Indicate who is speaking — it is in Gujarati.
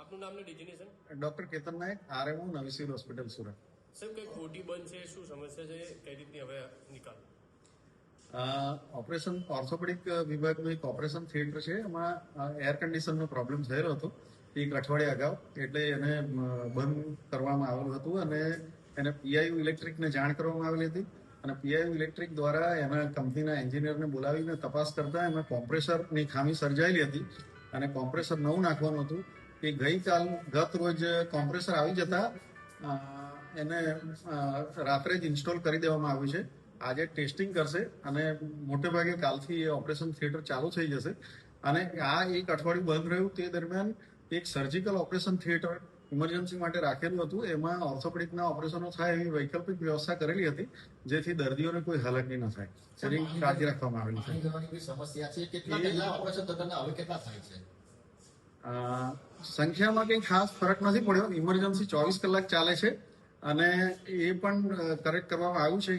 Speaker 1: આપનું નામ ને ડેઝિગ્નેશન?
Speaker 2: ડોક્ટર કેતન નાયક, આરએમઓ નવી સિવિલ હોસ્પિટલ સુરત.
Speaker 1: સાહેબ, કઈ ખોટી બંધ છે, શું સમસ્યા છે, કઈ રીતની હવે નિકાલ?
Speaker 2: ઓપરેશન ઓર્થોપેડિક વિભાગનું એક ઓપરેશન થિયેટર છે, એમાં એર કન્ડિશનનો પ્રોબ્લેમ થયેલો હતો એક અઠવાડિયા અગાઉ. એટલે એને બંધ કરવામાં આવેલું હતું અને એને પીઆઈયુ ઇલેક્ટ્રિકને જાણ કરવામાં આવેલી હતી અને પીઆઈયુ ઇલેક્ટ્રિક દ્વારા એના કંપનીના એન્જિનિયરને બોલાવીને તપાસ કરતા એમાં કોમ્પ્રેસરની ખામી સર્જાયેલી હતી અને કોમ્પ્રેસર નવું નાખવાનું હતું. એ ગત રોજ કોમ્પ્રેસર આવી જતા એને રાત્રે જ ઇન્સ્ટોલ કરી દેવામાં આવ્યું છે. આજે ટેસ્ટિંગ કરશે અને મોટે ભાગે કાલથી ઓપરેશન થિયેટર ચાલુ થઈ જશે. અને આ એક અઠવાડિયું બંધ રહ્યું તે દરમિયાન એક સર્જિકલ ઓપરેશન થિયેટર ઇમરજન્સી માટે રાખેલું હતું. એમાં ઓર્થોપેડિકના ઓપરેશનો થાય એવી વૈકલ્પિક વ્યવસ્થા કરેલી હતી, જેથી દર્દીઓને કોઈ હાલાકી ન થાય એની કાળજી રાખવામાં આવેલી છે. સંખ્યામાં કંઈ ખાસ ફરક નથી પડ્યો. ઇમરજન્સી 24 કલાક ચાલે છે અને એ પણ કરેક્ટ કરવામાં આવ્યું છે.